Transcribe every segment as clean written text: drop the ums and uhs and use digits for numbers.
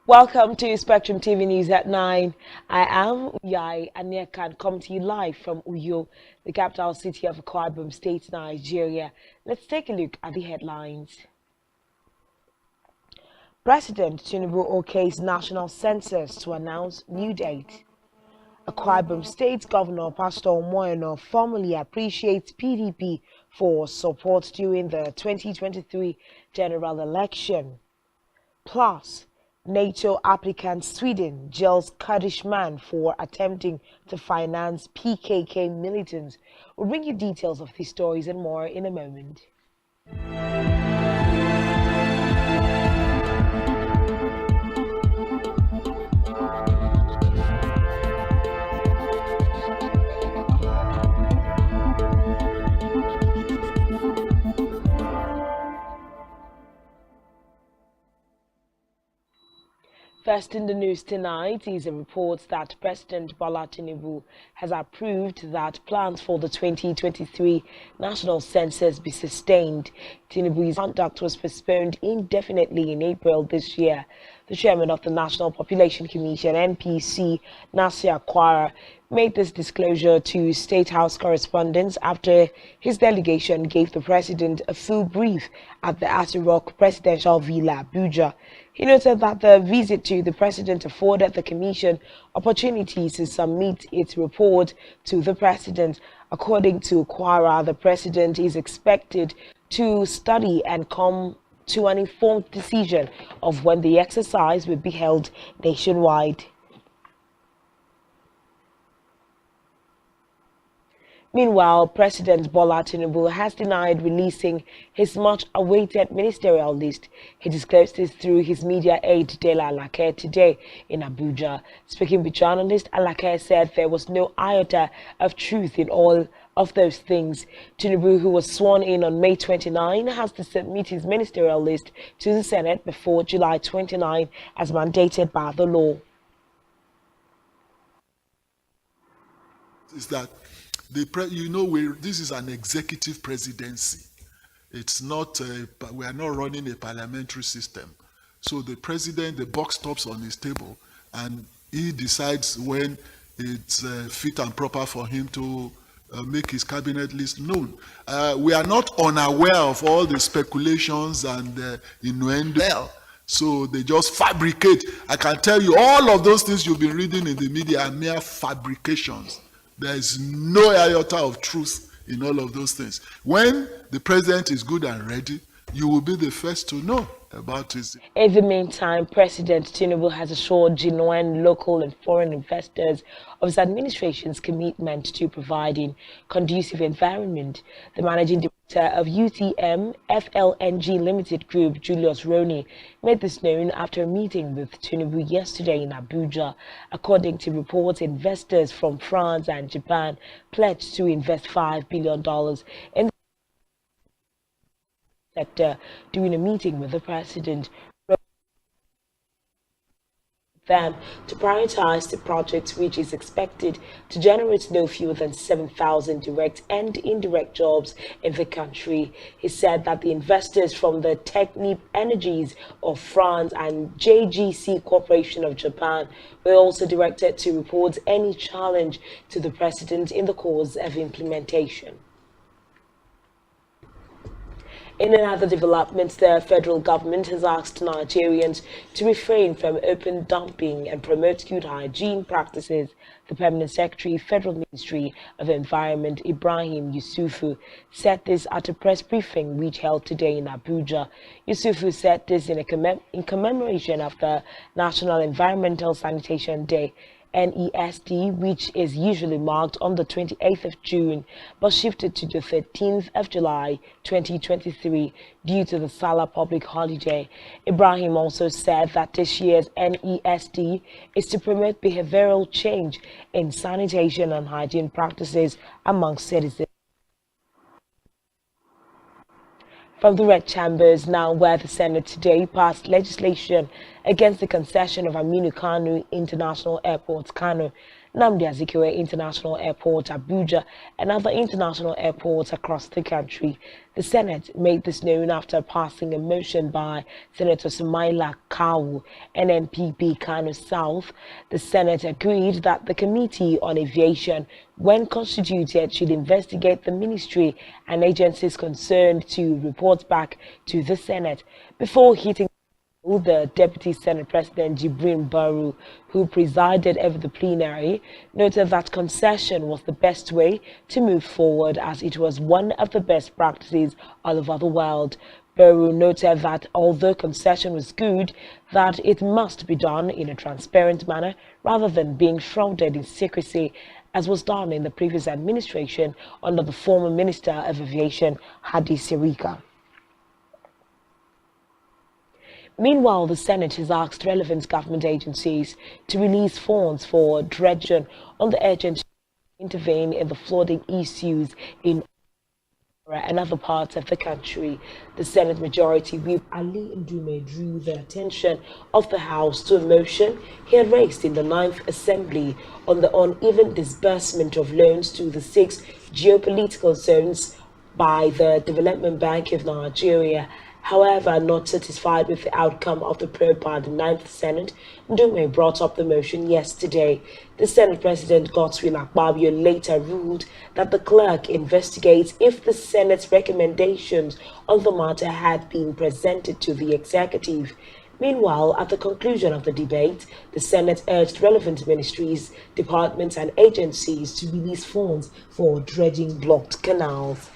Welcome to Spectrum TV News at 9. I am Uyai Anyeka, come to you live from Uyo, the capital city of Akwa Ibom State, Nigeria. Let's take a look at the headlines. President Tinubu okays national census to announce new date. Akwa Ibom State Governor Pastor Omoyeno formally appreciates PDP for support during the 2023 general election. Plus, NATO applicant Sweden jails Kurdish man for attempting to finance PKK militants. We'll bring you details of these stories and more in a moment. First in the news tonight is a report that President Bola Tinubu has approved that plans for the 2023 national census be sustained. Tinubu's conduct was postponed indefinitely in April this year. The chairman of the National Population Commission, NPC, Nasir Kwara, made this disclosure to State House correspondents after his delegation gave the president a full brief at the Atirok Presidential Villa, Abuja. He noted that the visit to the president afforded the commission opportunities to submit its report to the president. According to Kwara, the president is expected to study and come to an informed decision of when the exercise will be held nationwide. Meanwhile, President Bola Tinubu has denied releasing his much-awaited ministerial list. He disclosed this through his media aide, Dela Alake, today in Abuja. Speaking with journalists, Alake said there was no iota of truth in all of those things. Tinubu, who was sworn in on May 29, has to submit his ministerial list to the Senate before July 29, as mandated by the law. Is that this is an executive presidency. It's not, we are not running a parliamentary system. So the president, the buck stops on his table, and he decides when it's fit and proper for him to make his cabinet list known. We are not unaware of all the speculations and innuendo. So they just fabricate. I can tell you all of those things you've been reading in the media are mere fabrications. There is no iota of truth in all of those things. When the president is good and ready, you will be the first to know about it. In the meantime, President Tinubu has assured genuine local and foreign investors of his administration's commitment to providing conducive environment. The managing director of UTM FLNG Limited Group, Julius Roni, made this known after a meeting with Tinubu yesterday in Abuja. According to reports, investors from France and Japan pledged to invest $5 billion in the sector during a meeting with the president. Them to prioritize the project, which is expected to generate no fewer than 7,000 direct and indirect jobs in the country. He said that the investors from the Technip Energies of France and JGC Corporation of Japan were also directed to report any challenge to the president in the course of implementation. In another development, the federal government has asked Nigerians to refrain from open dumping and promote good hygiene practices. The Permanent Secretary, Federal Ministry of Environment, Ibrahim Yusufu, said this at a press briefing which held today in Abuja. Yusufu said this in commemoration of the National Environmental Sanitation Day, NESD, which is usually marked on the 28th of June, but shifted to the 13th of July 2023 due to the Salah public holiday. Ibrahim also said that this year's NESD is to promote behavioral change in sanitation and hygiene practices among citizens. From the Red Chambers now, where the Senate today passed legislation against the concession of Aminu Kano International Airport, Kano. Nnamdi Azikiwe International Airport, Abuja, and other international airports across the country. The Senate made this known after passing a motion by Senator Sumaila Kawu, NNPP Kano South. The Senate agreed that the Committee on Aviation, when constituted, should investigate the ministry and agencies concerned to report back to the Senate before hitting the Deputy Senate President Jibrin Baru, who presided over the plenary, noted that concession was the best way to move forward as it was one of the best practices all over the world. Baru noted that although concession was good, that it must be done in a transparent manner rather than being shrouded in secrecy, as was done in the previous administration under the former Minister of Aviation, Hadi Sirika. Meanwhile, the Senate has asked relevant government agencies to release funds for dredging on the urgent to intervene in the flooding issues in and other parts of the country. The Senate Majority Whip Ali Ndume drew the attention of the House to a motion he had raised in the 9th Assembly on the uneven disbursement of loans to the 6 geopolitical zones by the Development Bank of Nigeria. However, not satisfied with the outcome of the probe by the 9th Senate, Ndume brought up the motion yesterday. The Senate President Godswill Akpabio later ruled that the clerk investigates if the Senate's recommendations on the matter had been presented to the executive. Meanwhile, at the conclusion of the debate, the Senate urged relevant ministries, departments and agencies to release funds for dredging blocked canals.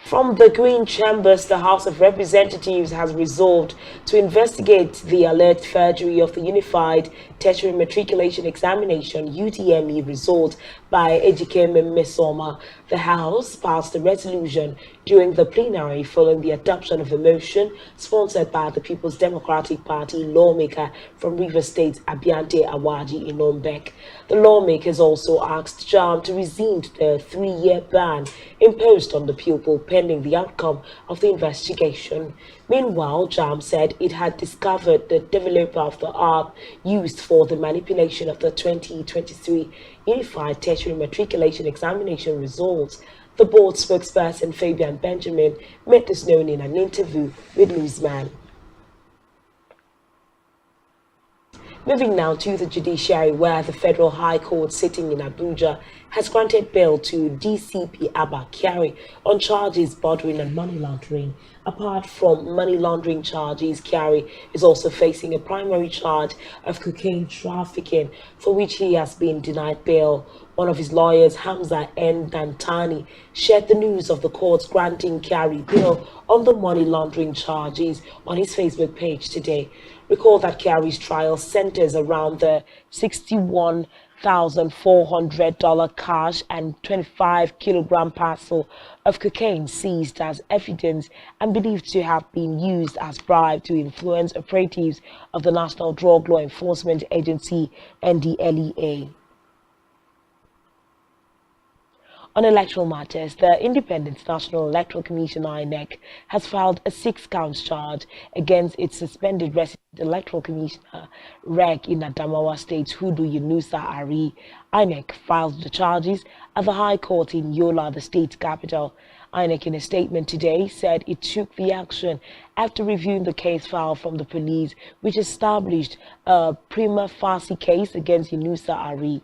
From the Green Chambers, the House of Representatives has resolved to investigate the alleged forgery of the Unified Tertiary Matriculation Examination (UTME) result by Ejikeme Mesoma. The House passed a resolution during the plenary following the adoption of a motion sponsored by the People's Democratic Party lawmaker from Rivers State, Abiante Awaji Inombek. The lawmakers also asked JAMB to rescind the 3-year ban imposed on the pupil pending the outcome of the investigation. Meanwhile, JAMB said it had discovered the developer of the app used for the manipulation of the 2023 Unified Tertiary Matriculation Examination results. The board spokesperson Fabian Benjamin made this known in an interview with Newsman. Moving now to the judiciary, where the Federal High Court sitting in Abuja has granted bail to DCP Abba Kyari on charges bordering on money laundering. Apart from money laundering charges, Kyari is also facing a primary charge of cocaine trafficking, for which he has been denied bail. One of his lawyers, Hamza N. Dantani, shared the news of the court's granting Kyari bail on the money laundering charges on his Facebook page today. Recall that Kyari's trial centers around the $61,400 cash and 25-kilogram parcel of cocaine seized as evidence and believed to have been used as bribe to influence operatives of the National Drug Law Enforcement Agency, NDLEA. On electoral matters, the Independent National Electoral Commission (INEC) has filed a 6-count charge against its suspended resident electoral commissioner (REC) in Adamawa State, Hudu Yunusa Ari. INEC filed the charges at the High Court in Yola, the state capital. INEC, in a statement today, said it took the action after reviewing the case file from the police, which established a prima facie case against Yunusa Ari.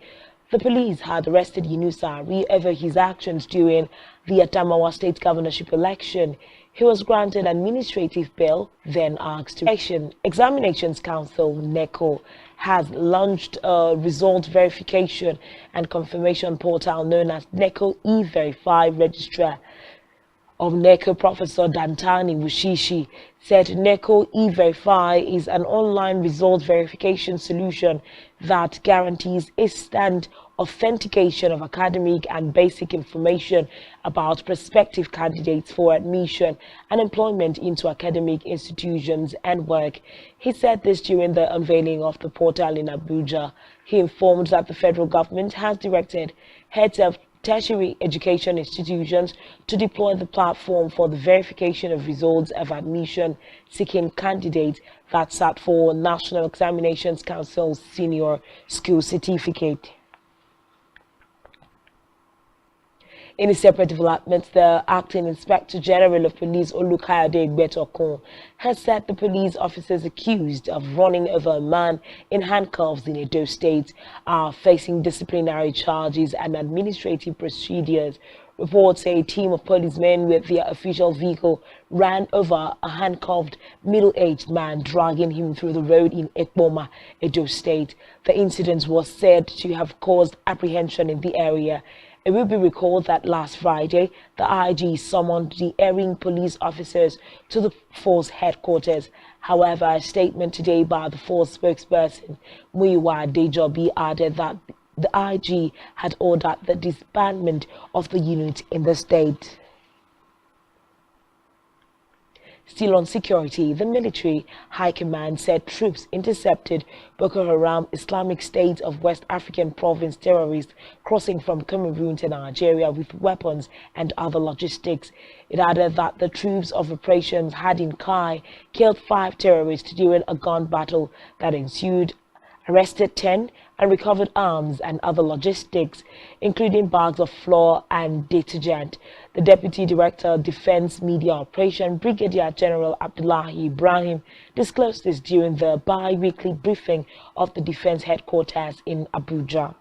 The police had arrested Yunusa Ari over his actions during the Adamawa State governorship election. He was granted administrative bail, then asked to Examinations Council (NECO) has launched a result verification and confirmation portal known as NECO E-Verify Registrar of NECO. Professor Dantani Wushishi said NECO E-Verify is an online result verification solution that guarantees instant authentication of academic and basic information about prospective candidates for admission and employment into academic institutions and work. He said this during the unveiling of the portal in Abuja. He informed that the federal government has directed heads of tertiary education institutions to deploy the platform for the verification of results of admission seeking candidates that sat for National Examinations Council's Senior School Certificate. In a separate development, the Acting Inspector General of Police Olukayode Igbetokun has said the police officers accused of running over a man in handcuffs in Edo State are facing disciplinary charges and administrative procedures. Reports say a team of policemen with their official vehicle ran over a handcuffed middle-aged man, dragging him through the road in Ekpoma, Edo State. The incident was said to have caused apprehension in the area. It will be recalled that last Friday, the IG summoned the erring police officers to the force headquarters. However, a statement today by the force spokesperson, Muyiwa Dejobi, added that the IG had ordered the disbandment of the unit in the state. Still on security, the military high command said troops intercepted Boko Haram Islamic State of West African province terrorists crossing from Cameroon to Nigeria with weapons and other logistics. It added that the troops of operations had in Kai killed 5 terrorists during a gun battle that ensued, arrested 10, and recovered arms and other logistics, including bags of flour and detergent. The Deputy Director of Defense Media Operation, Brigadier General Abdullahi Ibrahim, disclosed this during the bi-weekly briefing of the Defense Headquarters in Abuja.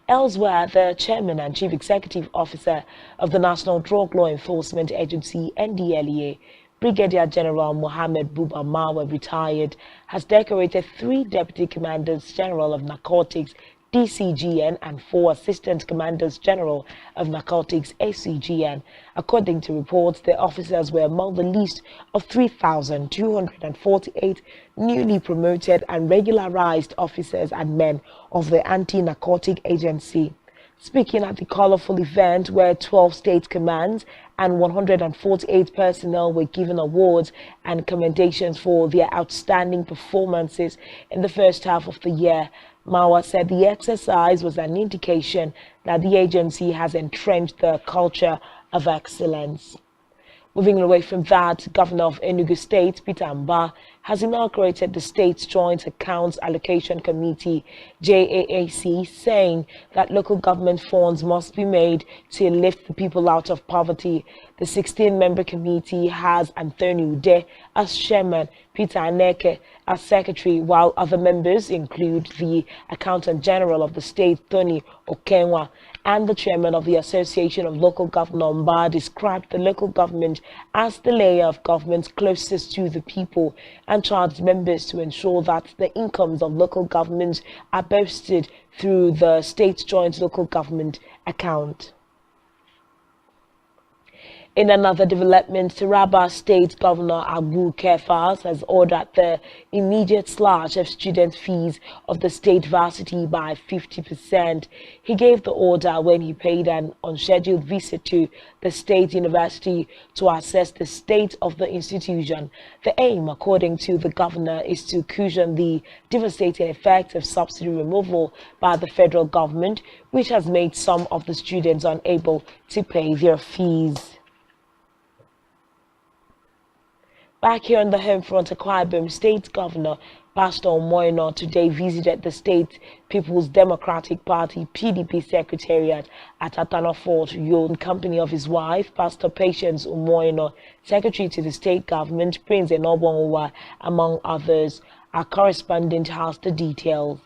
Elsewhere, the Chairman and Chief Executive Officer of the National Drug Law Enforcement Agency, NDLEA, Brigadier General Mohammed Buba Marwa, retired, has decorated 3 Deputy Commanders General of Narcotics DCGN and 4 Assistant Commanders General of Narcotics ACGN. According to reports, the officers were among the list of 3,248 newly promoted and regularized officers and men of the Anti-Narcotic Agency. Speaking at the colorful event where 12 state commands and 148 personnel were given awards and commendations for their outstanding performances in the first half of the year, Marwa said the exercise was an indication that the agency has entrenched the culture of excellence. Moving away from that, Governor of Enugu State, Peter Mbah, has inaugurated the state's Joint Accounts Allocation Committee, JAAC, saying that local government funds must be made to lift the people out of poverty. The 16-member committee has Anthony Ude as chairman, Peter Aneke as secretary, while other members include the Accountant General of the state, Tony Okenwa, and the chairman of the Association of Local Government. Mbah described the local government as the layer of government closest to the people and charged members to ensure that the incomes of local governments are boosted through the state's joint local government account. In another development, Taraba State Governor Abu Kefas has ordered the immediate slash of student fees of the state varsity by 50%. He gave the order when he paid an unscheduled visit to the state university to assess the state of the institution. The aim, according to the governor, is to cushion the devastating effects of subsidy removal by the federal government, which has made some of the students unable to pay their fees. Back here on the home front, Akwa Ibom State Governor Pastor Omoyeno today visited the State People's Democratic Party PDP Secretariat at Atano Fort, in company of his wife, Pastor Patience Omoyeno, Secretary to the State Government, Prince Enobonwa, among others. Our correspondent has the details.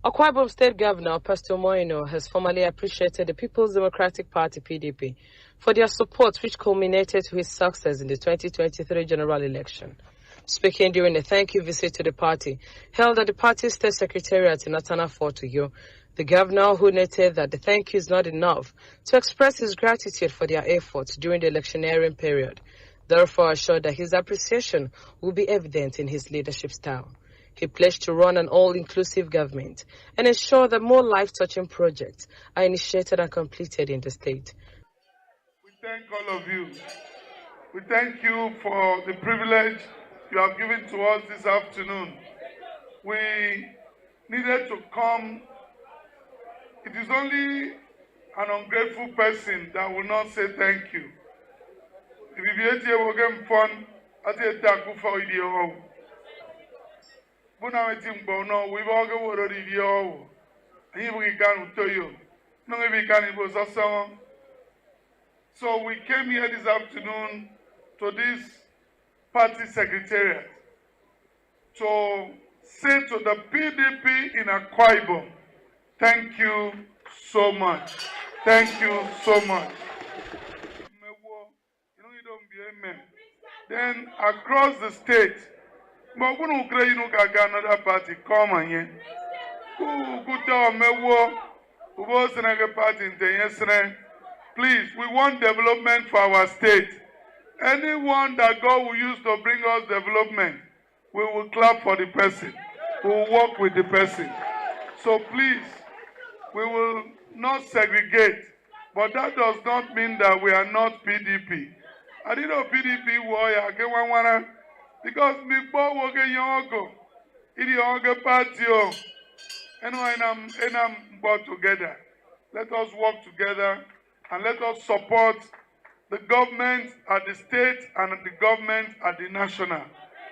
Akwa Ibom State Governor Pastor Omoyeno has formally appreciated the People's Democratic Party PDP for their support, which culminated to his success in the 2023 general election. Speaking during a thank you visit to the party held at the party's state secretariat in Atana Fort, the governor, who noted that the thank you is not enough, to express his gratitude for their efforts during the electioneering period, therefore assured that his appreciation will be evident in his leadership style. He pledged to run an all-inclusive government and ensure that more life-touching projects are initiated and completed in the state. We thank all of you. We thank you for the privilege you have given to us this afternoon. We needed to come. It is only an ungrateful person that will not say thank you. If you will get fun, I say thank you for you. But now it's in Bono, we've all got what it is. And if we can tell you, no, we can, it was awesome. So we came here this afternoon to this party secretariat to say to the PDP in Akwa Ibom, thank you so much. Thank you so much. Then across the state, but when Ukraine got another party, come on here. Please, we want development for our state. Anyone that God will use to bring us development, we will clap for the person. We will work with the person. So please, we will not segregate. But that does not mean that we are not PDP. I didn't know PDP warrior, because me boy work young, it young party, and I'm both together. Let us work together and let us support the government at the state and the government at the national.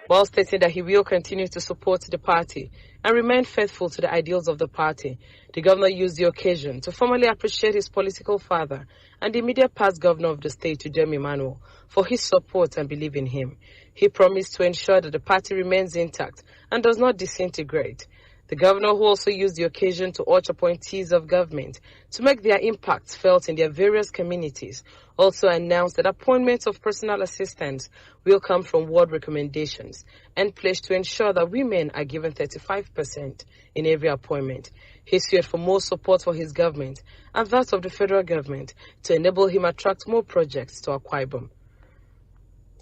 While stating that he will continue to support the party and remain faithful to the ideals of the party, the governor used the occasion to formally appreciate his political father and the immediate past governor of the state, Jem Emmanuel, for his support and belief in him. He promised to ensure that the party remains intact and does not disintegrate. The governor, who also used the occasion to urge appointees of government to make their impacts felt in their various communities, also announced that appointments of personal assistants will come from ward recommendations and pledged to ensure that women are given 35% in every appointment. He sued for more support for his government and that of the federal government to enable him attract more projects to Akwa Ibom.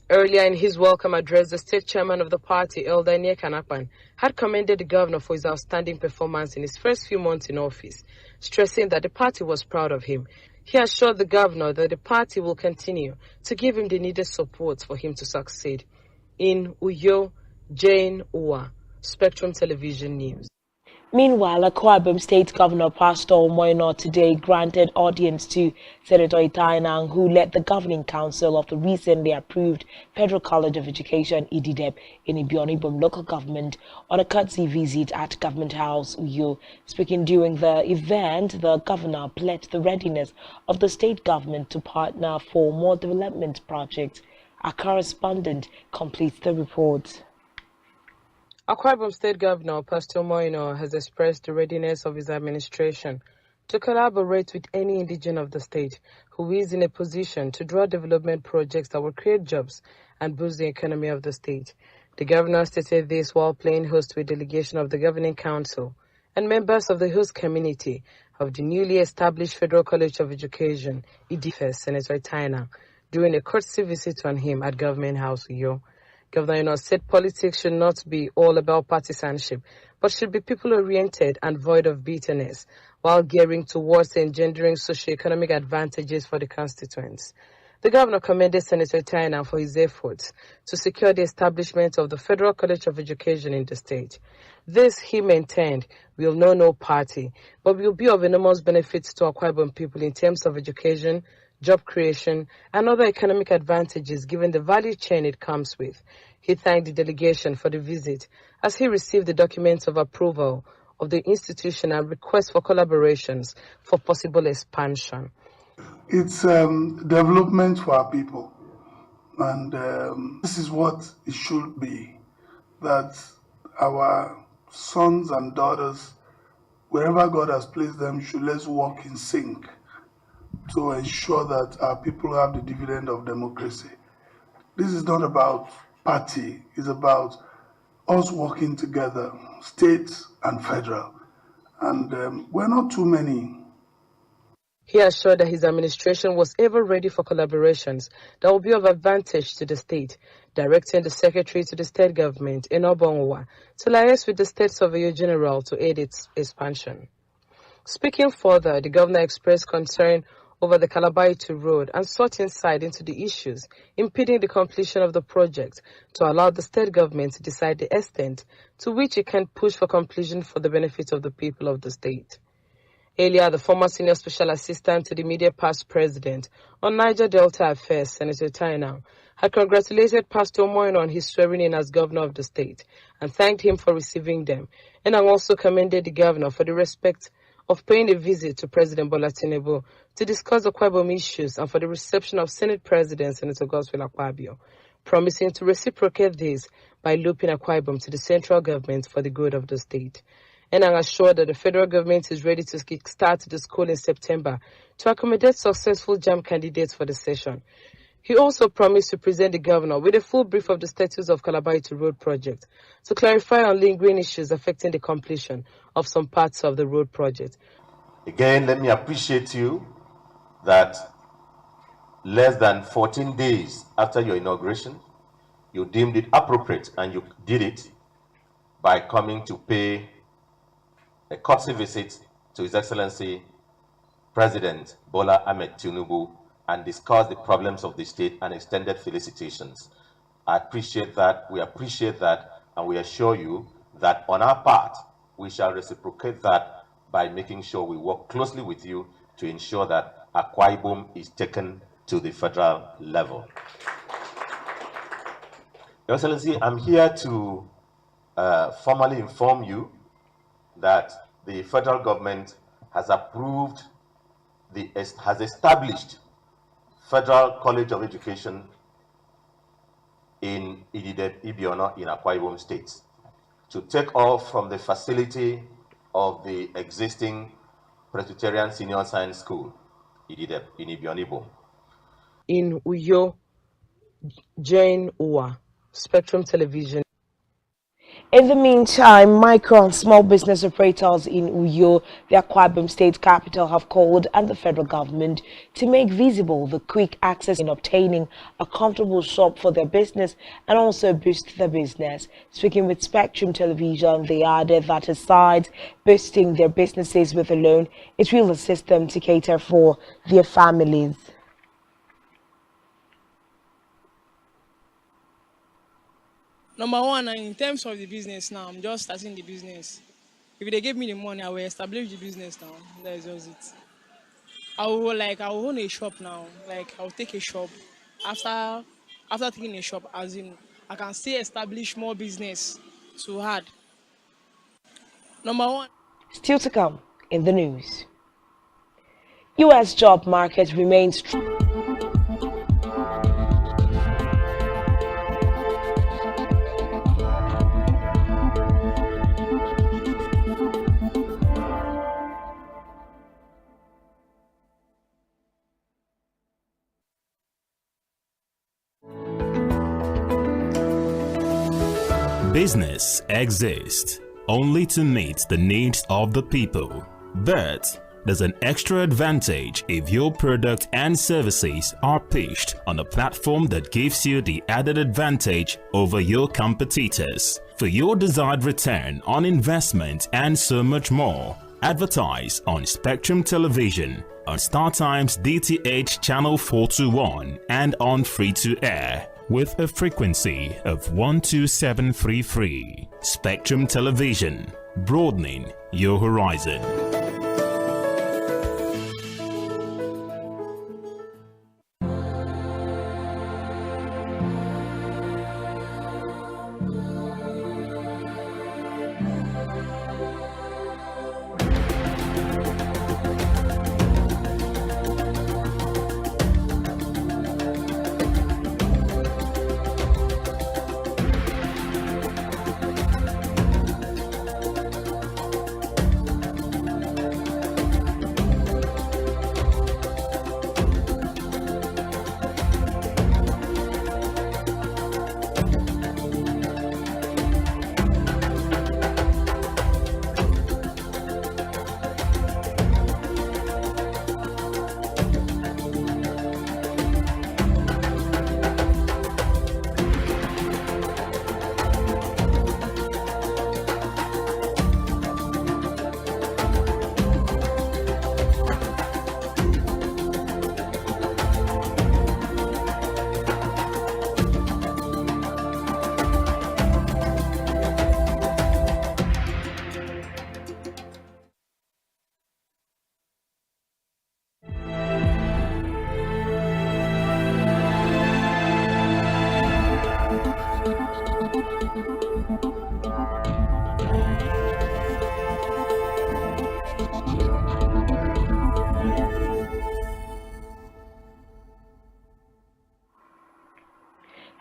Earlier in his welcome address, the state chairman of the party, Elder Kanakpan, had commended the governor for his outstanding performance in his first few months in office, stressing that the party was proud of him. He assured the governor that the party will continue to give him the needed support for him to succeed. In Uyo, Jane Uwa, Spectrum Television News. Meanwhile, Akwa Ibom State Governor Pastor Moino today granted audience to Senator Itainang, who led the governing council of the recently approved Federal College of Education, EDDEP, in Ibom local government on a courtesy visit at Government House, Uyo. Speaking during the event, the governor pledged the readiness of the state government to partner for more development projects. Our correspondent completes the report. Akwa Ibom State Governor Pastor Moino has expressed the readiness of his administration to collaborate with any indigene of the state who is in a position to draw development projects that will create jobs and boost the economy of the state. The governor stated this while playing host to a delegation of the Governing Council and members of the host community of the newly established Federal College of Education, EDFES, Senator Itainang, during a courtesy visit on him at Government House, Uyo. Governor said politics should not be all about partisanship, but should be people-oriented and void of bitterness, while gearing towards engendering socio-economic advantages for the constituents. The governor commended Senator Itainang for his efforts to secure the establishment of the Federal College of Education in the state. This, he maintained, will know no party, but will be of enormous benefit to Akwa Ibom people in terms of education, job creation, and other economic advantages given the value chain it comes with. He thanked the delegation for the visit as he received the documents of approval of the institution and requests for collaborations for possible expansion. It's development for our people, and this is what it should be, that our sons and daughters, wherever God has placed them, should let's work in sync to ensure that our people have the dividend of democracy. This is not about party, it's about us working together, state and federal. And we're not too many. He assured that his administration was ever ready for collaborations that will be of advantage to the state, directing the secretary to the state government in Obongwa to liaise with the State Surveyor General to aid its expansion. Speaking further, the governor expressed concern over the Calabar-Itu Road and sought insight into the issues impeding the completion of the project to allow the state government to decide the extent to which it can push for completion for the benefit of the people of the state. Earlier, the former senior special assistant to the immediate past president on Niger Delta Affairs, Senator Tainau, had congratulated Pastor Moino on his swearing in as governor of the state and thanked him for receiving them, and also commended the governor for the respect of paying a visit to President Bola Tinubu to discuss the Akwa Ibom issues and for the reception of Senate President Senator Godswill Akpabio, promising to reciprocate this by looping Akwa Ibom to the central government for the good of the state. And I'm assured that the federal government is ready to kickstart the school in September to accommodate successful JAMB candidates for the session. He also promised to present the governor with a full brief of the status of Calabar-Itu Road project to clarify on lingering issues affecting the completion of some parts of the road project. Again, let me appreciate you that less than 14 days after your inauguration, you deemed it appropriate and you did it by coming to pay a courtesy visit to His Excellency President Bola Ahmed Tinubu and discuss the problems of the state and extended felicitations. I appreciate that, we appreciate that, and we assure you that on our part, we shall reciprocate that by making sure we work closely with you to ensure that Akwa Ibom is taken to the federal level. Your Excellency, I'm here to formally inform you that the federal government has approved, has established Federal College of Education in Idideb Ibiono in Akwa Ibom State to take off from the facility of the existing Presbyterian Senior Science School, Idideb, in Ibiono. In Uyo, Jane Uwa, Spectrum Television. In the meantime, micro and small business operators in Uyo, the Akwa Ibom state capital, have called on the federal government to make visible the quick access in obtaining a comfortable shop for their business and also boost their business. Speaking with Spectrum Television, they added that aside boosting their businesses with a loan, it will assist them to cater for their families. Number one, in terms of the business now, I'm just starting the business. If they give me the money, I will establish the business now. That is just it. I will own a shop now. Like, I'll take a shop. After taking a shop, as in, I can still establish more business to add. Number one. Still to come in the news. U.S. job market remains strong. Business exists only to meet the needs of the people, but there's an extra advantage if your product and services are pitched on a platform that gives you the added advantage over your competitors. For your desired return on investment and so much more, advertise on Spectrum Television, on StarTimes DTH Channel 421 and on free-to-air with a frequency of 12733. Spectrum Television, broadening your horizon.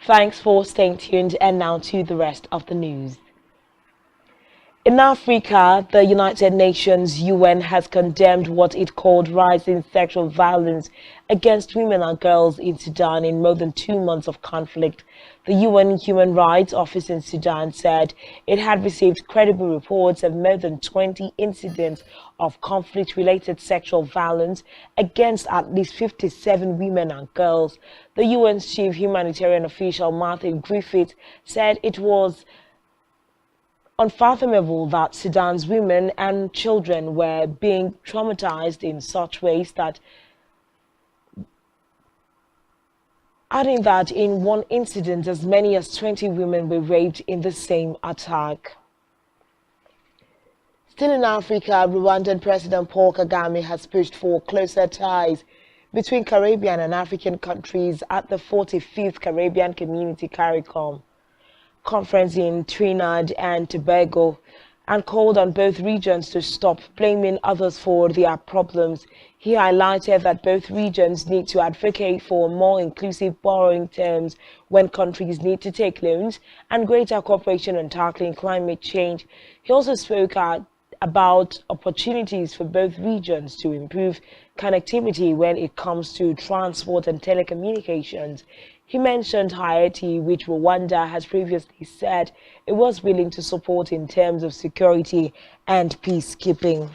Thanks for staying tuned, and now to the rest of the news. In Africa, the United Nations UN has condemned what it called rising sexual violence against women and girls in Sudan in more than 2 months of conflict. The UN Human Rights Office in Sudan said it had received credible reports of more than 20 incidents of conflict-related sexual violence against at least 57 women and girls. The UN's chief humanitarian official, Martin Griffiths, said it was unfathomable that Sudan's women and children were being traumatized in such ways that, adding that in one incident as many as 20 women were raped in the same attack. Still in Africa, Rwandan President Paul Kagame has pushed for closer ties between Caribbean and African countries at the 45th Caribbean Community CARICOM conference in Trinidad and Tobago, and called on both regions to stop blaming others for their problems. He highlighted that both regions need to advocate for more inclusive borrowing terms when countries need to take loans and greater cooperation on tackling climate change. He also spoke about opportunities for both regions to improve connectivity when it comes to transport and telecommunications. He mentioned Haiti, which Rwanda has previously said it was willing to support in terms of security and peacekeeping.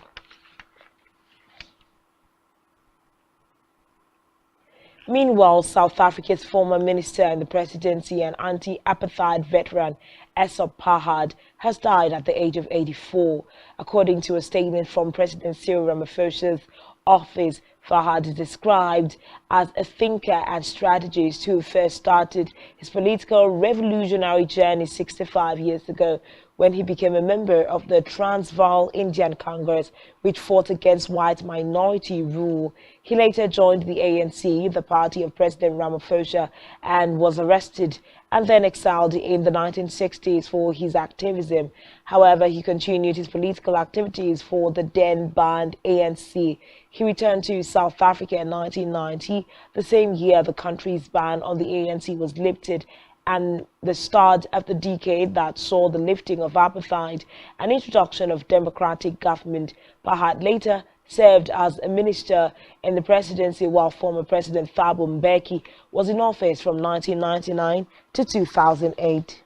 Meanwhile, South Africa's former minister in the presidency and anti-apartheid veteran Essop Pahad has died at the age of 84. According to a statement from President Cyril Ramaphosa's office, Fahad is described as a thinker and strategist who first started his political revolutionary journey 65 years ago when he became a member of the Transvaal Indian Congress, which fought against white minority rule. He later joined the ANC, the party of President Ramaphosa, and was arrested and then exiled in the 1960s for his activism. However, he continued his political activities for the then banned ANC. He returned to South Africa in 1990, the same year the country's ban on the ANC was lifted, and the start of the decade that saw the lifting of apartheid and introduction of democratic government. Pahad later served as a minister in the presidency while former President Thabo Mbeki was in office from 1999 to 2008.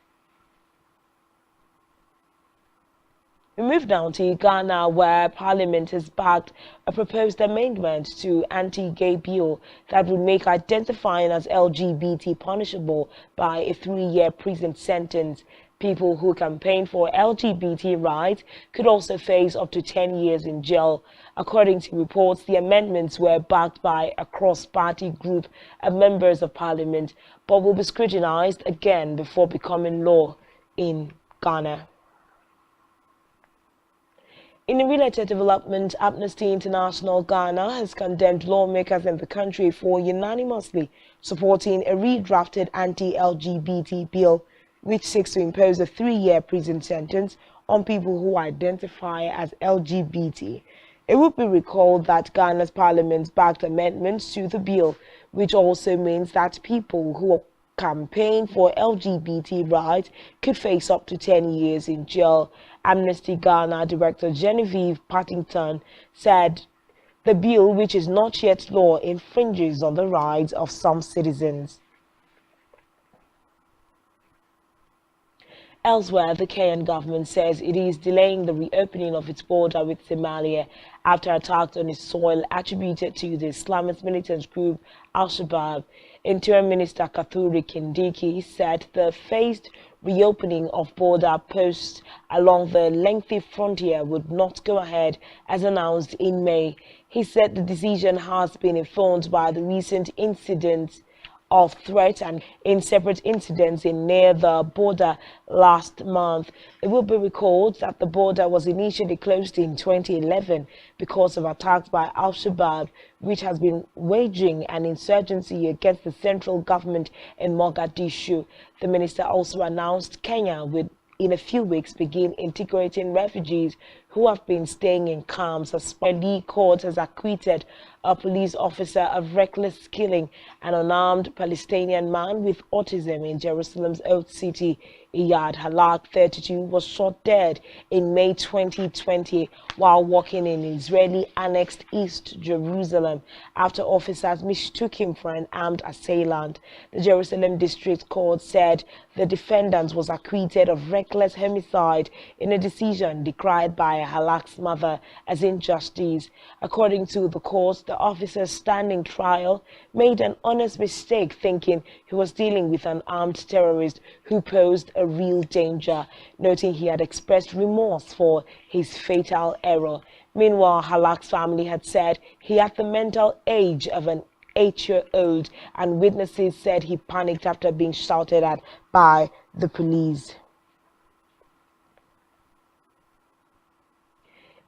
We move down to Ghana, where Parliament has backed a proposed amendment to anti-gay bill that would make identifying as LGBT punishable by a 3-year prison sentence. People who campaign for LGBT rights could also face up to 10 years in jail. According to reports, the amendments were backed by a cross-party group of members of Parliament, but will be scrutinized again before becoming law in Ghana. In a related development, Amnesty International Ghana has condemned lawmakers in the country for unanimously supporting a redrafted anti-LGBT bill which seeks to impose a 3-year prison sentence on people who identify as LGBT. It would be recalled that Ghana's parliament backed amendments to the bill, which also means that people who campaign for LGBT rights could face up to 10 years in jail. Amnesty Ghana Director Genevieve Partington said the bill, which is not yet law, infringes on the rights of some citizens. Elsewhere, the Kenyan government says it is delaying the reopening of its border with Somalia after attacks on its soil attributed to the Islamist militant group Al-Shabaab. Interim Minister Kathuri Kindiki said the phased reopening of border posts along the lengthy frontier would not go ahead as announced in May. He said the decision has been informed by the recent incidents of threats and in separate incidents near the border last month. It will be recalled that the border was initially closed in 2011 because of attacks by Al-Shabaab, which has been waging an insurgency against the central government in Mogadishu. The minister also announced Kenya would in a few weeks begin integrating refugees who have been staying in camps. A Israeli court has acquitted a police officer of reckless killing an unarmed Palestinian man with autism in Jerusalem's Old City. Iyad Halak, 32, was shot dead in May 2020 while walking in Israeli-annexed East Jerusalem after officers mistook him for an armed assailant. The Jerusalem District Court said the defendant was acquitted of reckless homicide in a decision decried by Halak's mother as injustice. According to the court, the officer standing trial made an honest mistake thinking he was dealing with an armed terrorist who posed a real danger, noting he had expressed remorse for his fatal error. Meanwhile, Halak's family had said he had the mental age of an 8-year-old, and witnesses said he panicked after being shouted at by the police.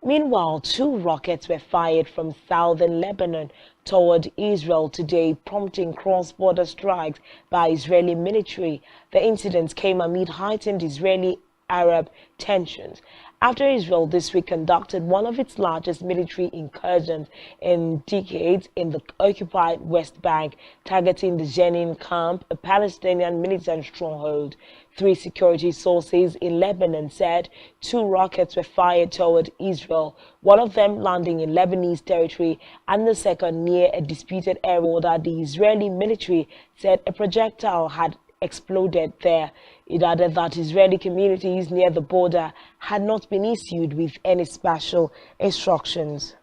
Meanwhile, 2 rockets were fired from southern Lebanon toward Israel today, prompting cross-border strikes by Israeli military. The incidents came amid heightened Israeli-Arab tensions after Israel this week conducted one of its largest military incursions in decades in the occupied West Bank, targeting the Jenin camp, a Palestinian militant stronghold. 3 security sources in Lebanon said 2 rockets were fired toward Israel, one of them landing in Lebanese territory and the second near a disputed area border. The Israeli military said a projectile had exploded there. It added that Israeli communities near the border had not been issued with any special instructions.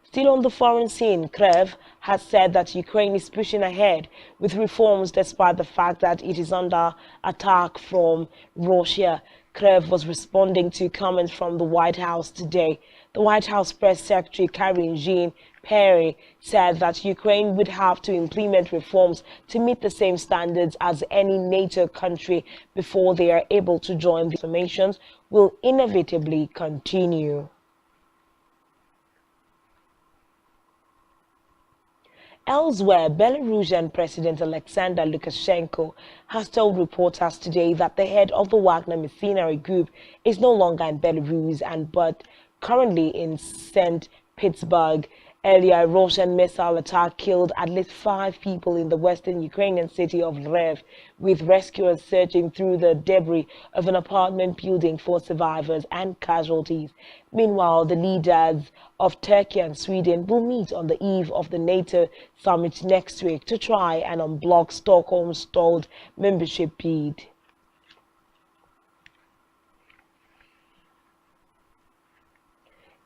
Still on the foreign scene, Kyiv has said that Ukraine is pushing ahead with reforms despite the fact that it is under attack from Russia. Kyiv was responding to comments from the White House today. The White House Press Secretary Karine Jean-Pierre said that Ukraine would have to implement reforms to meet the same standards as any NATO country before they are able to join. The formations will inevitably continue. Elsewhere, Belarusian President Alexander Lukashenko has told reporters today that the head of the Wagner mercenary group is no longer in Belarus but currently in St. Petersburg. Earlier, a Russian missile attack killed at least 5 people in the western Ukrainian city of Lviv, with rescuers searching through the debris of an apartment building for survivors and casualties. Meanwhile, the leaders of Turkey and Sweden will meet on the eve of the NATO summit next week to try and unblock Stockholm's stalled membership bid.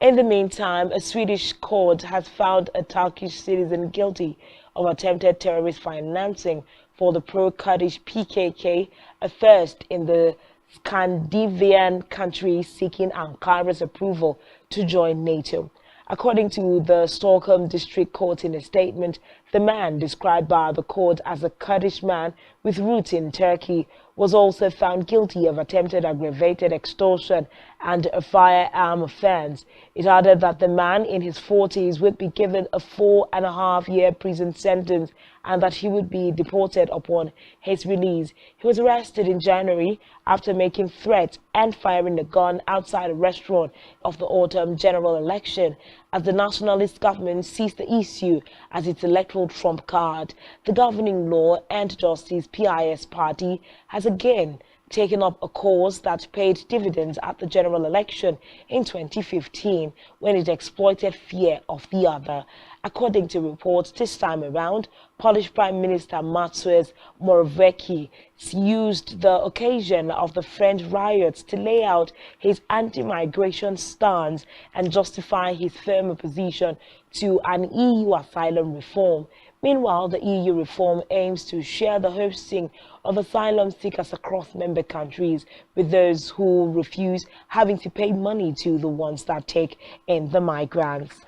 In the meantime, a Swedish court has found a Turkish citizen guilty of attempted terrorist financing for the pro-Kurdish PKK, a first in the Scandinavian country seeking Ankara's approval to join NATO. According to the Stockholm District Court in a statement, the man, described by the court as a Kurdish man with roots in Turkey, was also found guilty of attempted aggravated extortion and a firearm offense. It added that the man in his 40s would be given a 4.5-year prison sentence and that he would be deported upon his release. He was arrested in January after making threats and firing a gun outside a restaurant of the autumn general election, as the nationalist government sees the issue as its electoral trump card. The governing Law and Justice PIS party has again taken up a cause that paid dividends at the general election in 2015 when it exploited fear of the other. According to reports, this time around, Polish Prime Minister Mateusz Morawiecki used the occasion of the French riots to lay out his anti-migration stance and justify his firm opposition to an EU asylum reform. Meanwhile, the EU reform aims to share the hosting of asylum seekers across member countries, with those who refuse having to pay money to the ones that take in the migrants.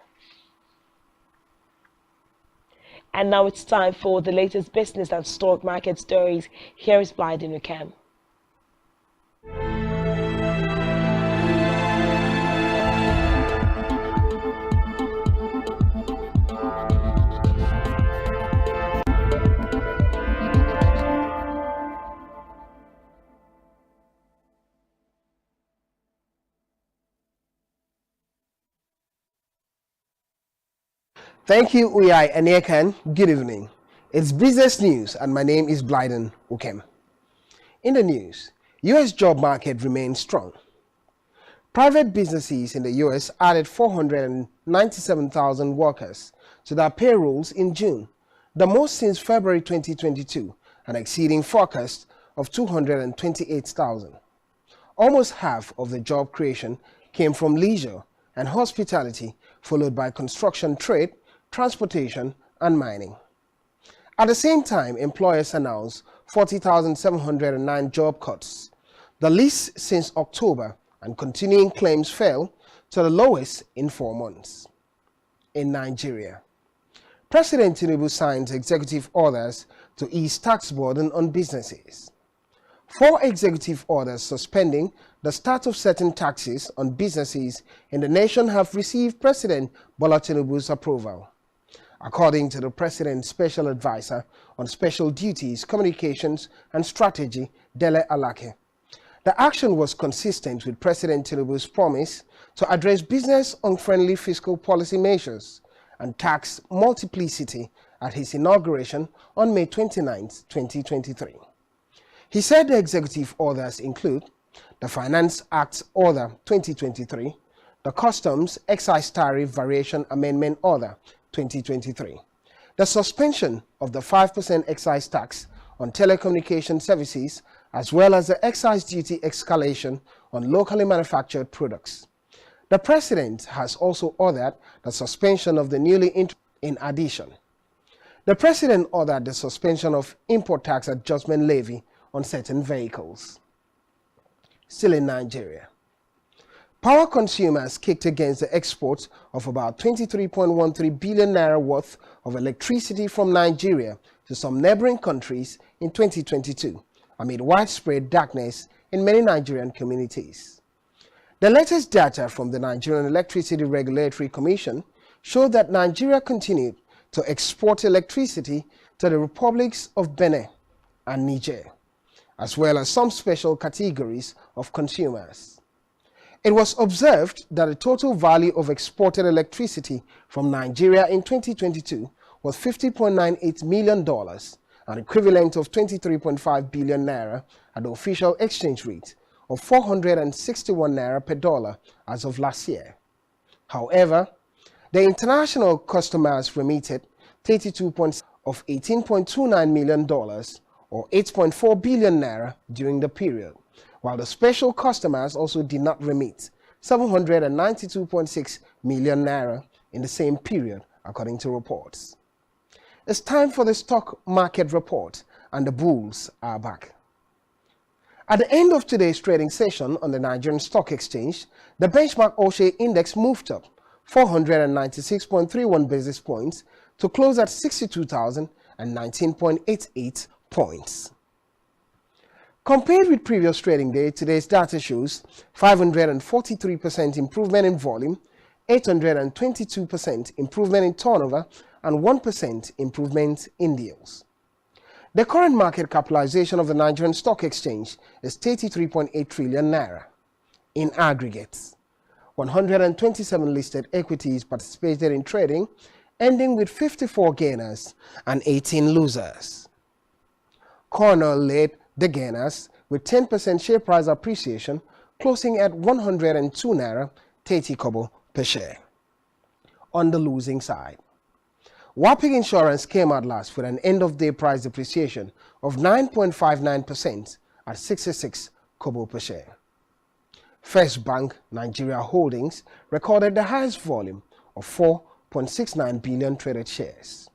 And now it's time for the latest business and stock market stories. Here is Blyden Ukem. Thank you, Uyai Aniekan. Good evening. It's business news, and my name is Blyden Ukem. In the news, U.S. job market remains strong. Private businesses in the U.S. added 497,000 workers to their payrolls in June, the most since February 2022, and exceeding forecasts of 228,000. Almost half of the job creation came from leisure and hospitality, followed by construction, trade, transportation, and mining. At the same time, employers announced 40,709 job cuts, the least since October, and continuing claims fell to the lowest in 4 months. In Nigeria, President Tinubu signed executive orders to ease tax burden on businesses. 4 executive orders suspending the start of certain taxes on businesses in the nation have received President Bola Tinubu's approval. According to the President's Special Advisor on Special Duties, Communications and Strategy, Dele Alake, the action was consistent with President Tinubu's promise to address business-unfriendly fiscal policy measures and tax multiplicity at his inauguration on May 29, 2023. He said the executive orders include the Finance Act Order 2023, the Customs Excise Tariff Variation Amendment Order 2023, the suspension of the 5% excise tax on telecommunication services, as well as the excise duty escalation on locally manufactured products. The President has also ordered the suspension of the in addition. The President ordered the suspension of import tax adjustment levy on certain vehicles. Still in Nigeria, power consumers kicked against the export of about 23.13 billion naira worth of electricity from Nigeria to some neighboring countries in 2022, amid widespread darkness in many Nigerian communities. The latest data from the Nigerian Electricity Regulatory Commission showed that Nigeria continued to export electricity to the republics of Benin and Niger, as well as some special categories of consumers. It was observed that the total value of exported electricity from Nigeria in 2022 was $50.98 million, an equivalent of 23.5 billion naira at the official exchange rate of 461 naira per dollar as of last year. However, the international customers remitted 32 of $18.29 million or 8.4 billion naira during the period, while the special customers also did not remit 792.6 million naira in the same period, according to reports. It's time for the stock market report, and the bulls are back. At the end of today's trading session on the Nigerian Stock Exchange, the benchmark All-Share Index moved up 496.31 basis points to close at 62,019.88 points. Compared with previous trading day, today's data shows 543% improvement in volume, 822% improvement in turnover, and 1% improvement in deals. The current market capitalization of the Nigerian Stock Exchange is 33.8 trillion naira. In aggregate, 127 listed equities participated in trading, ending with 54 gainers and 18 losers. Corner led the gainers with 10% share price appreciation, closing at 102 naira 30 kobo per share. On the losing side, Wapig Insurance came out last with an end-of-day price depreciation of 9.59% at 66 kobo per share. First Bank Nigeria Holdings recorded the highest volume of 4.69 billion traded shares.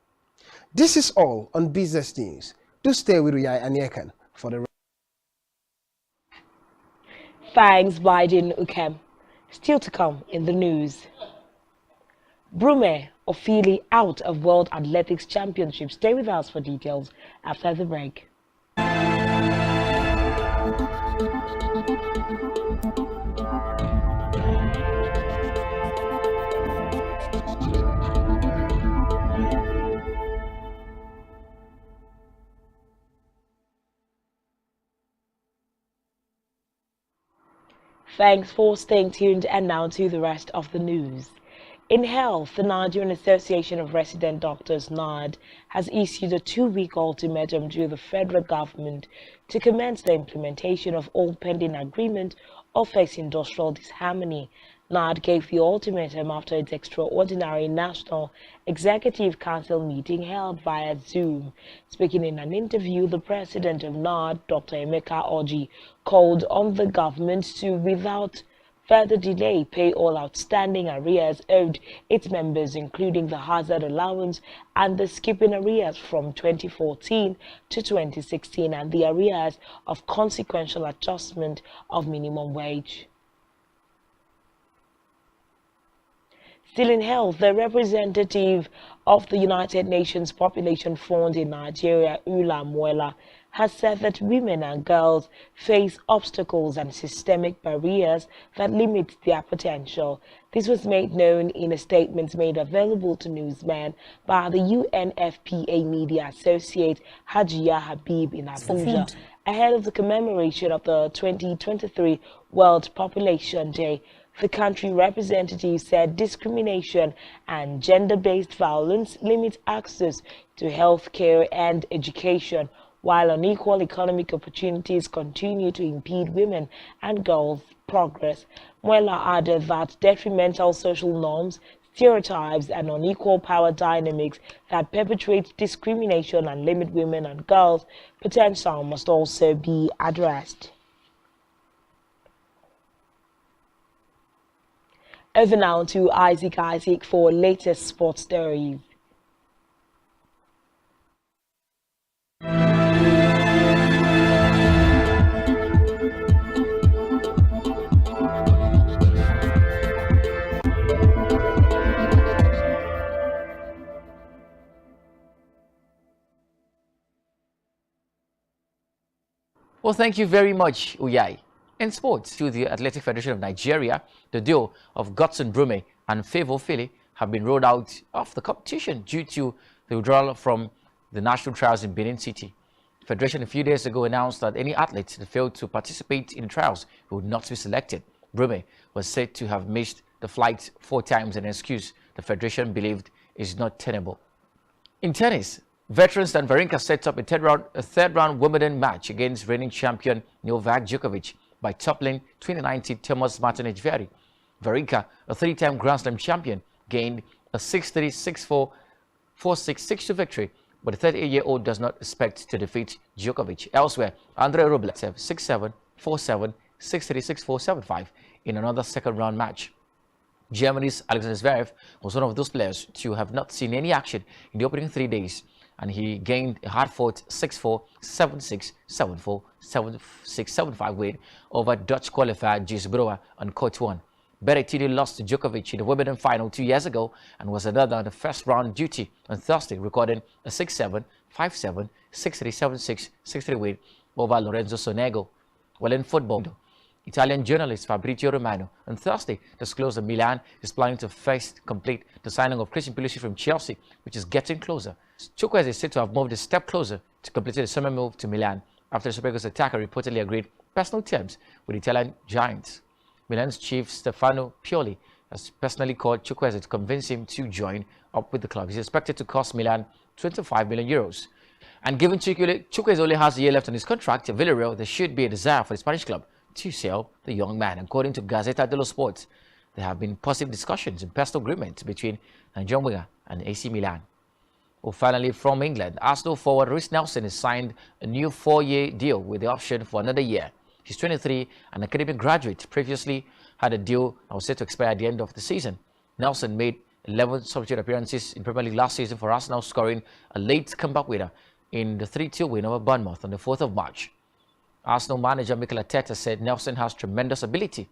This is all on business news. Do stay with Uyai Aniekan for the. Thanks, Biden Ukem. Still to come in the news. Brume Ofili out of World Athletics Championships. Stay with us for details after the break. Thanks for staying tuned, and now to the rest of the news. In health, the Nigerian Association of Resident Doctors (NARD) has issued a 2-week ultimatum to the federal government to commence the implementation of all pending agreement or face industrial disharmony. NARD gave the ultimatum after its extraordinary National Executive Council meeting held via Zoom. Speaking in an interview, the president of NARD, Dr. Emeka Oji, called on the government to, without further delay, pay all outstanding arrears owed its members, including the hazard allowance and the skipping arrears from 2014 to 2016 and the arrears of consequential adjustment of minimum wage. Still in health, the representative of the United Nations Population Fund in Nigeria, Ula Muela, has said that women and girls face obstacles and systemic barriers that limit their potential. This was made known in a statement made available to newsmen by the UNFPA media associate Hajiya Habib in Abuja, ahead of the commemoration of the 2023 World Population Day. The country representative said discrimination and gender-based violence limit access to health care and education, while unequal economic opportunities continue to impede women and girls' progress. Muela added that detrimental social norms, stereotypes, and unequal power dynamics that perpetuate discrimination and limit women and girls' potential must also be addressed. Over now to Isaac for latest sports stories. Well, thank you very much, Uyai. In sports, to the Athletic Federation of Nigeria, the duo of Godson Brume and Favour Philly have been rolled out of the competition due to the withdrawal from the national trials in Benin City. The Federation a few days ago announced that any athlete that failed to participate in the trials would not be selected. Brume was said to have missed the flight 4 times, an excuse the Federation believed is not tenable. In tennis, veterans Dan Wawrinka set up a third round Wimbledon match against reigning champion Novak Djokovic by toppling 2019 Thomas Martin Echeverry. Wawrinka, a 3-time Grand Slam champion, gained a 6-3, 6-4, 4-6, 6-2 victory, but the 38-year-old does not expect to defeat Djokovic. Elsewhere, Andrei Rublev 6-7, 4-7, 6-3, 6-4, 7-5 in another second-round match. Germany's Alexander Zverev was one of those players to have not seen any action in the opening 3 days, and he gained a hard-fought 6-4, 7-6, 7-4, 7-6, 7-5 win over Dutch qualifier Gilles Brouwer on court 1. Berrettini lost to Djokovic in the Wimbledon final 2 years ago and was another on the first-round duty on Thursday, recording a 6-7, 5-7, 6-3, 7-6, 6-3 win over Lorenzo Sonego. Well, in football, Italian journalist Fabrizio Romano on Thursday disclosed that Milan is planning to first complete the signing of Christian Pulisic from Chelsea, which is getting closer. Chukwueze is said to have moved a step closer to completing the summer move to Milan after the Super Eagles attacker reportedly agreed personal terms with Italian giants. Milan's chief Stefano Pioli has personally called Chukwueze to convince him to join up with the club. He's expected to cost Milan 25 million euros. And given Chukwueze only has a year left on his contract at Villarreal, there should be a desire for the Spanish club to sell the young man. According to Gazzetta dello Sport, there have been positive discussions and personal agreements between Nigerian winger and AC Milan. Well, finally, from England, Arsenal forward Reiss Nelson has signed a new 4-year deal with the option for another year. He's 23, an academic graduate, previously had a deal that was set to expire at the end of the season. Nelson made 11 substitute appearances in Premier League last season for Arsenal, scoring a late comeback winner in the 3-2 win over Bournemouth on the 4th of March. Arsenal manager Mikel Arteta said Nelson has tremendous ability.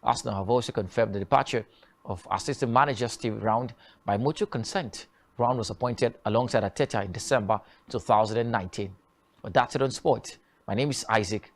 Arsenal have also confirmed the departure of assistant manager Steve Round by mutual consent. Round was appointed alongside Arteta in December 2019. But that's it on sport. My name is Isaac.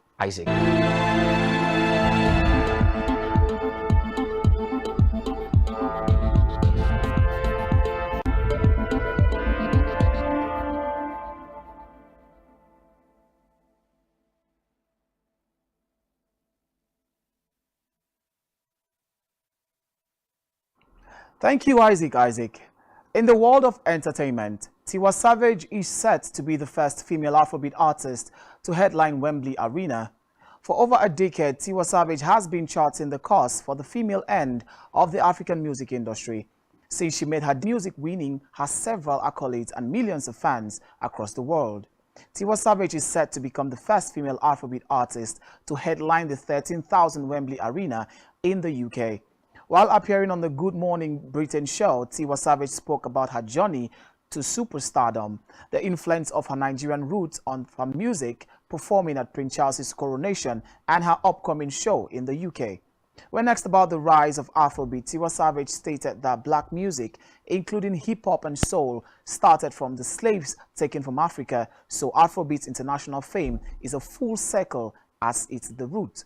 Thank you, Isaac. In the world of entertainment, Tiwa Savage is set to be the first female Afrobeat artist to headline Wembley Arena. For over a decade, Tiwa Savage has been charting the course for the female end of the African music industry. Since she made her music winning has several accolades and millions of fans across the world. Tiwa Savage is set to become the first female Afrobeat artist to headline the 13,000 Wembley Arena in the UK. While appearing on the Good Morning Britain show, Tiwa Savage spoke about her journey to superstardom, the influence of her Nigerian roots on her music, performing at Prince Charles's coronation, and her upcoming show in the UK. When asked about the rise of Afrobeat, Tiwa Savage stated that black music, including hip-hop and soul, started from the slaves taken from Africa, so Afrobeat's international fame is a full circle as it's the root.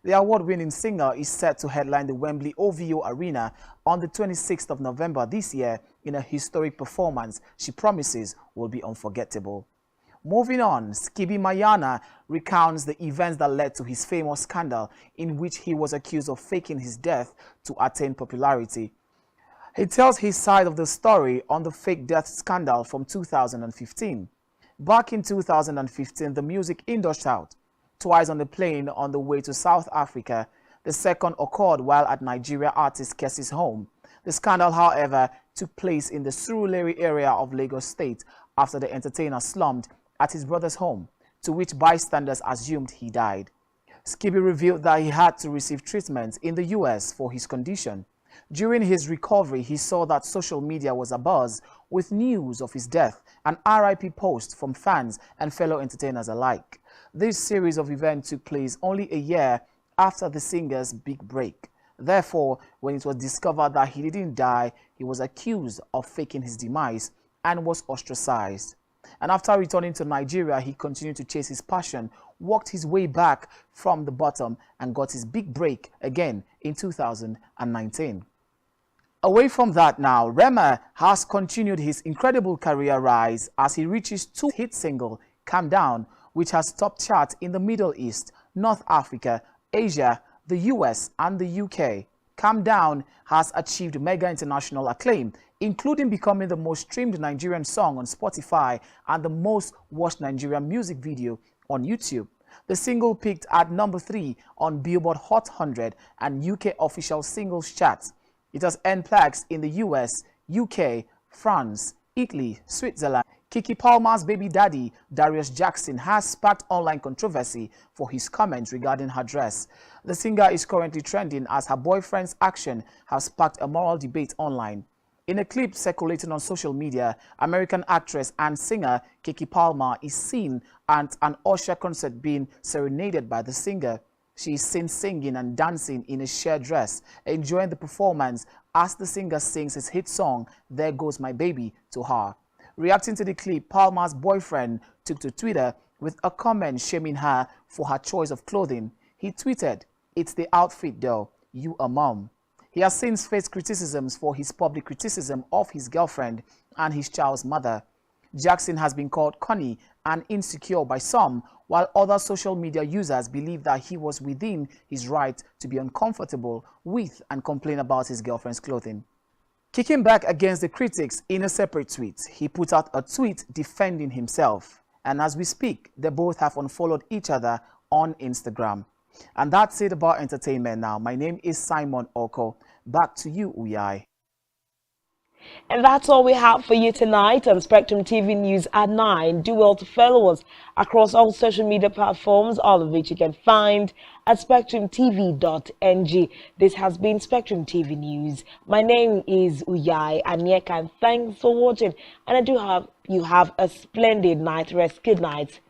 The award-winning singer is set to headline the Wembley OVO Arena on the 26th of November this year in a historic performance she promises will be unforgettable. Moving on, Skibi Mayana recounts the events that led to his famous scandal in which he was accused of faking his death to attain popularity. He tells his side of the story on the fake death scandal from 2015. Back in 2015, the music industry out twice on the plane on the way to South Africa. The second occurred while at Nigeria artist Kessie's home. The scandal, however, took place in the Surulere area of Lagos State after the entertainer slumped at his brother's home, to which bystanders assumed he died. Skibi revealed that he had to receive treatment in the US for his condition. During his recovery, he saw that social media was abuzz with news of his death and RIP posts from fans and fellow entertainers alike. This series of events took place only a year after the singer's big break. Therefore, when it was discovered that he didn't die, he was accused of faking his demise and was ostracized. And after returning to Nigeria, he continued to chase his passion, worked his way back from the bottom, and got his big break again in 2019. Away from that now, Rema has continued his incredible career rise as he reaches 2 hit single, Calm Down, which has topped charts in the Middle East, North Africa, Asia, the US, and the UK. Calm Down has achieved mega international acclaim, including becoming the most streamed Nigerian song on Spotify and the most watched Nigerian music video on YouTube. The single peaked at number 3 on Billboard Hot 100 and UK official singles charts. It has earned plaques in the US, UK, France, Italy, Switzerland. Keke Palmer's baby daddy, Darius Jackson, has sparked online controversy for his comments regarding her dress. The singer is currently trending as her boyfriend's action has sparked a moral debate online. In a clip circulating on social media, American actress and singer Keke Palmer is seen at an Usher concert being serenaded by the singer. She is seen singing and dancing in a shared dress, enjoying the performance as the singer sings his hit song, There Goes My Baby, to her. Reacting to the clip, Palmer's boyfriend took to Twitter with a comment shaming her for her choice of clothing. He tweeted, "It's the outfit though, you a mom." He has since faced criticisms for his public criticism of his girlfriend and his child's mother. Jackson has been called corny and insecure by some, while other social media users believe that he was within his right to be uncomfortable with and complain about his girlfriend's clothing. Kicking back against the critics in a separate tweet, he put out a tweet defending himself. And as we speak, they both have unfollowed each other on Instagram. And that's it about entertainment now. My name is Simon Oko. Back to you, Uyai. And that's all we have for you tonight on Spectrum TV News at 9. Do well to follow us across all social media platforms, all of which you can find at spectrumtv.ng. This has been Spectrum TV News. My name is Uyai Anyeka, and thanks for watching. And I do hope you have a splendid night rest. Good night.